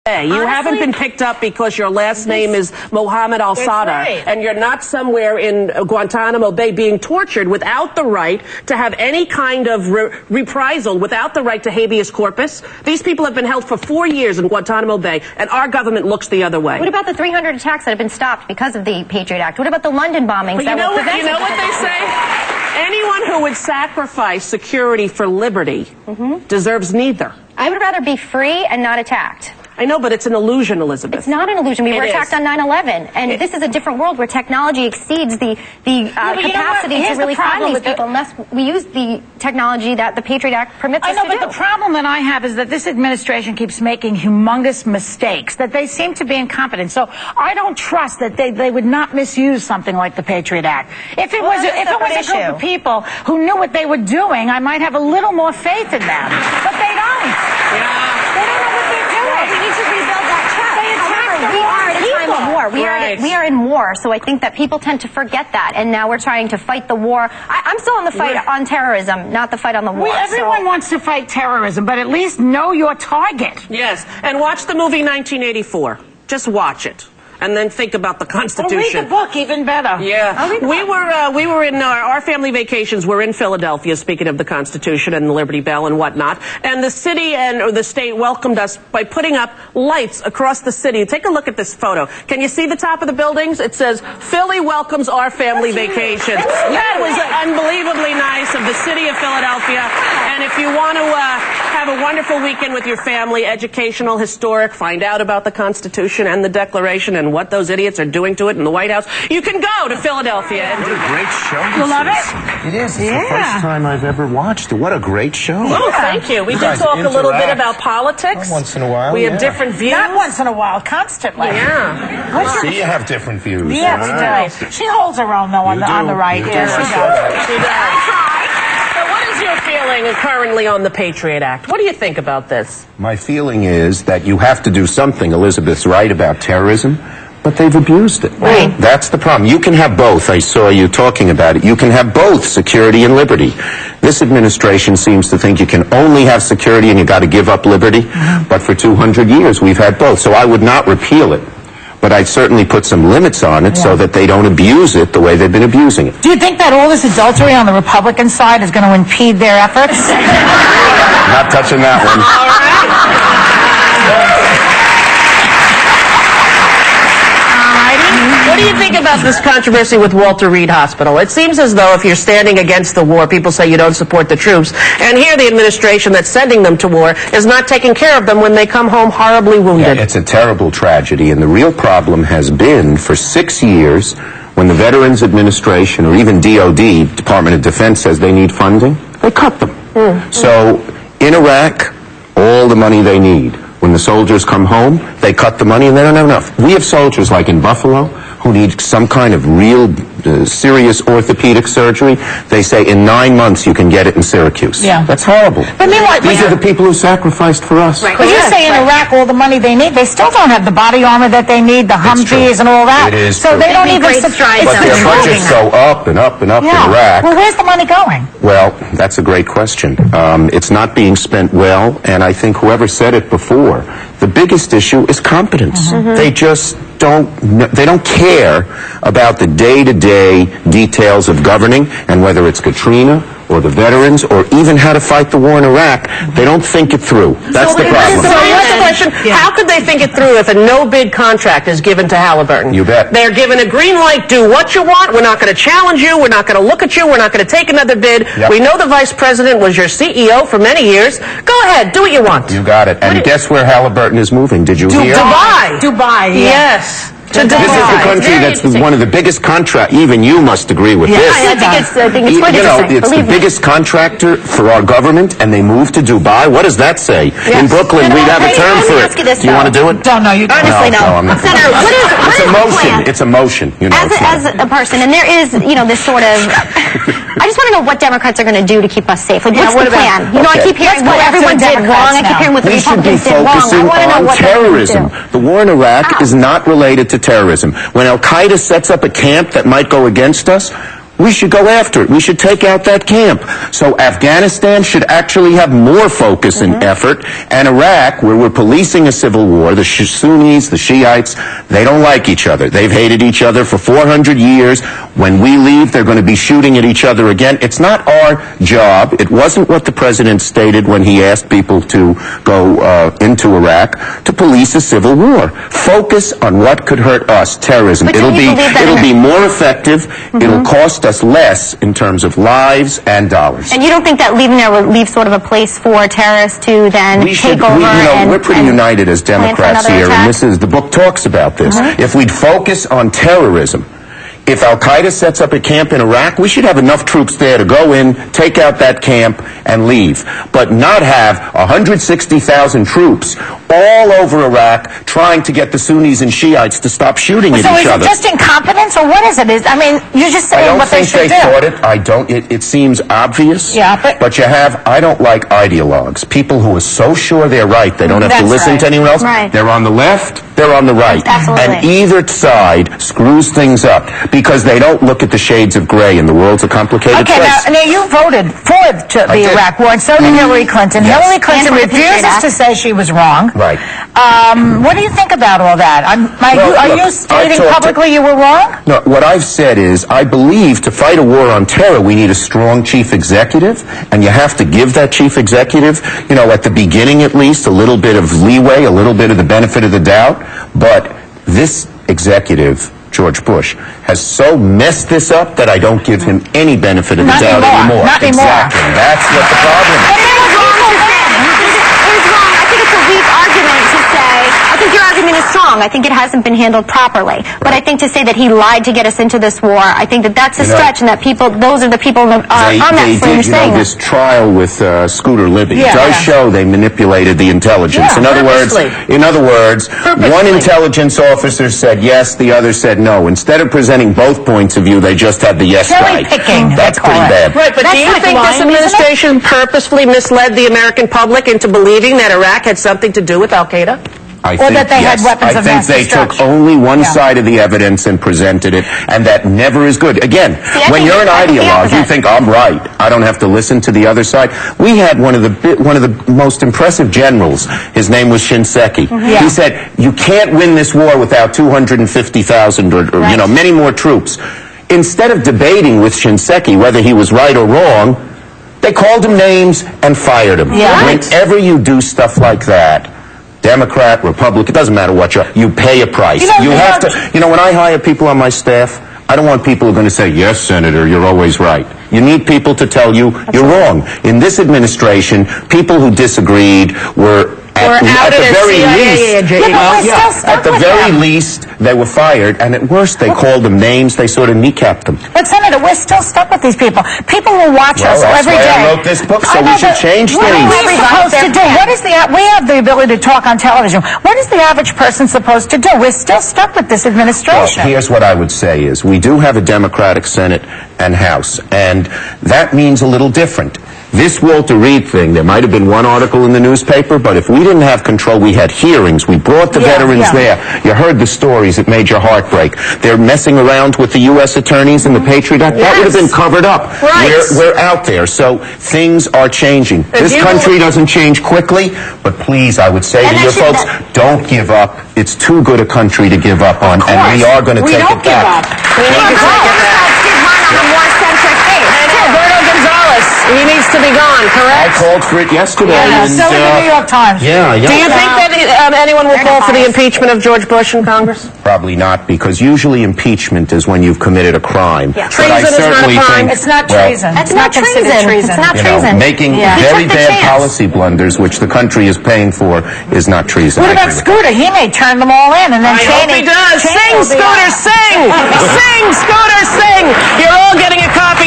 You haven't been picked up because your last name is Mohammed al-Sadr, and you're not somewhere in Guantanamo Bay being tortured without the right to have any kind of reprisal, without the right to habeas corpus. These people have been held for 4 years in Guantanamo Bay, and our government looks the other way. What about the 300 attacks that have been stopped because of the Patriot Act? What about the London bombings that were prevented? You know what they say? Anyone who would sacrifice security for liberty deserves neither. I would rather be free and not attacked. I know, but it's an illusion, Elizabeth. It's not an illusion. We were attacked on 9/11, and this is a different world where technology exceeds the capacity to really find these people unless we use the technology that the Patriot Act permits us to do. I know, but the problem that I have is that this administration keeps making humongous mistakes, that they seem to be incompetent. So I don't trust that they would not misuse something like the Patriot Act. If it was a group of people who knew what they were doing, I might have a little more faith in them. But they don't. Yeah. They don't know what they're doing. We need to rebuild that trust. They attack the wrong people. Time of war. We are in war, so I think that people tend to forget that, and now we're trying to fight the war. I'm still on the fight on terrorism, not the fight on the war. Everyone wants to fight terrorism, but at least know your target. Yes, and watch the movie 1984. Just watch it. And then think about the Constitution. Or read the book, even better. Yeah. We were in our family vacations. We're in Philadelphia, speaking of the Constitution and the Liberty Bell and whatnot. And the city or the state welcomed us by putting up lights across the city. Take a look at this photo. Can you see the top of the buildings? It says, Philly welcomes our family vacations. That was unbelievably nice of the city of Philadelphia. And if you want to have a wonderful weekend with your family, educational, historic, find out about the Constitution and the Declaration and what those idiots are doing to it in the White House, you can go to Philadelphia. What a great show. You love it? It is. It's the first time I've ever watched it. What a great show. Oh, thank you. We did talk a little bit about politics. Once in a while. We have different views. Not once in a while, constantly. Yeah. See, you have different views. Yeah, we do. She holds her own, though, on the right. You Yeah, do. she does. She does. So what is your feeling currently on the Patriot Act? What do you think about this? My feeling is that you have to do something. Elizabeth's right about terrorism, but they've abused it. Right. That's the problem. You can have both. I saw you talking about it. You can have both security and liberty. This administration seems to think you can only have security and you got to give up liberty. But for 200 years we've had both. So I would not repeal it. But I'd certainly put some limits on it so that they don't abuse it the way they've been abusing it. Do you think that all this adultery on the Republican side is going to impede their efforts? Not touching that one. All right. What do you think about this controversy with Walter Reed Hospital? It seems as though if you're standing against the war, people say you don't support the troops. And here the administration that's sending them to war is not taking care of them when they come home horribly wounded. Yeah, it's a terrible tragedy. And the real problem has been for 6 years when the Veterans Administration or even DOD, Department of Defense, says they need funding, they cut them. So in Iraq, all the money they need. When the soldiers come home, they cut the money and they don't have enough. We have soldiers like in Buffalo who need some kind of real serious orthopedic surgery. They say in 9 months you can get it in Syracuse. Yeah. That's horrible. But meanwhile, these are the people who sacrificed for us. Right. But you say in Iraq all the money they need, they still don't have the body armor that they need, the Humvees and all that. It is so true. they don't even great strides But their budgets go up and up and up in Iraq. Well, where's the money going? Well, that's a great question. It's not being spent well, and I think whoever said it before, the biggest issue is competence. They just don't care about the day-to-day details of governing, and whether it's Katrina or the veterans or even how to fight the war in Iraq, they don't think it through. That's the problem. So here's the question. How could they think it through if a no-bid contract is given to Halliburton? You bet. They're given a green light, do what you want, we're not going to challenge you, we're not going to look at you, we're not going to take another bid. Yep. We know the vice president was your CEO for many years. Go ahead, do what you want. You got it. And guess where Halliburton is moving? Did you hear? Dubai. Dubai, yeah. Yes. This is the country that's one of the biggest even you must agree with this. I think it's quite interesting. It's the biggest contractor for our government, and they moved to Dubai. What does that say? In Brooklyn, we'd have a term for it. Do you want to do it? Don't know. You Honestly, no. I'm not. Senator, what is It's emotion. the plan? It's emotion. You know, As a person, and there is, this sort of, I just want to know what Democrats are going to do to keep us safe. Like, what's the plan? I keep hearing what everyone did wrong. I keep hearing what the we should be Republicans did wrong. I focusing want to know on what they're going to terrorism. do. The war in Iraq is not related to terrorism. When Al-Qaeda sets up a camp that might go against us, we should go after it. We should take out that camp. So Afghanistan should actually have more focus and effort. And Iraq, where we're policing a civil war, the Sunnis, the Shiites, they don't like each other. They've hated each other for 400 years. When we leave, they're going to be shooting at each other again. It's not our job. It wasn't what the president stated when he asked people to go into Iraq, to police a civil war. Focus on what could hurt us, terrorism. It'll be more effective. It'll cost us less in terms of lives and dollars. And you don't think that leaving there will leave sort of a place for terrorists to then take over? We're pretty united as Democrats here, and the book talks about this. If we'd focus on terrorism, if Al-Qaeda sets up a camp in Iraq, we should have enough troops there to go in, take out that camp, and leave. But not have 160,000 troops all over Iraq trying to get the Sunnis and Shiites to stop shooting at each other. So is it just incompetence, or what is it? I mean, you're just saying what they should do. I don't think they thought it. I don't. It seems obvious. Yeah, but you have, I don't like ideologues. People who are so sure they're right, they don't have to listen to anyone else. Right. They're on the left, they're on the right. Absolutely. And either side screws things up because they don't look at the shades of gray, and the world's a complicated place. Okay, now you voted for the Iraq war, and so did Hillary Clinton. Yes. Hillary Clinton refuses to say she was wrong. Right. What do you think about all that? Are you stating publicly you were wrong? No, what I've said is I believe to fight a war on terror, we need a strong chief executive, and you have to give that chief executive, at the beginning at least, a little bit of leeway, a little bit of the benefit of the doubt. But this executive, George Bush, has so messed this up that I don't give him any benefit of the doubt anymore. Not anymore. Exactly. That's what the problem is. I think your argument is strong. I think it hasn't been handled properly. But I think to say that he lied to get us into this war, I think that's a stretch, and that those are the people on that stream saying this trial with Scooter Libby does show they manipulated the intelligence. In other words, one intelligence officer said yes, the other said no. Instead of presenting both points of view, they just had the yes guy. That's pretty bad. Right, but do you think this administration purposefully misled the American public into believing that Iraq had something to do with Al-Qaeda? I think they took only one side of the evidence and presented it, and that never is good. Again, when you're an ideologue, you think, I'm right. I don't have to listen to the other side. We had one of the most impressive generals. His name was Shinseki. He said, you can't win this war without 250,000 or many more troops. Instead of debating with Shinseki whether he was right or wrong, they called him names and fired him. Whenever you do stuff like that, Democrat, Republican, it doesn't matter what you pay a price. You have to, when I hire people on my staff, I don't want people who are going to say, yes, Senator, you're always right. You need people to tell you you're wrong. In this administration, people who disagreed were at the very least, they were fired, and at worst, they called them names. They sort of kneecapped them. But Senator, we're still stuck with these people. People will watch us every day. I wrote this book, so we should change things. What are we supposed to do? We have the ability to talk on television. What is the average person supposed to do? We're still stuck with this administration. Well, here's what I would say is we do have a Democratic Senate and House, and that means a little different. This Walter Reed thing, there might have been one article in the newspaper, but if we didn't have control, we had hearings, we brought the veterans there. You heard the stories, it made your heart break. They're messing around with the U.S. attorneys and the Patriot Act. That would have been covered up. We're out there, so things are changing. This country doesn't change quickly, but please, I would say to your folks, don't give up. It's too good a country to give up on, and we are going to take it back. We need to take it back. He needs to be gone, correct? I called for it yesterday. So did the New York Times. Do you think that anyone will call for the impeachment of George Bush in Congress? Probably not, because usually impeachment is when you've committed a crime. Treason is not a crime. It's not treason. It's not considered treason. It's not treason. Making very bad policy blunders, which the country is paying for, is not treason. What about Scooter? He may turn them all in, and then I hope he does. Sing, Scooter, sing! Sing, Scooter, sing! You're all getting a copy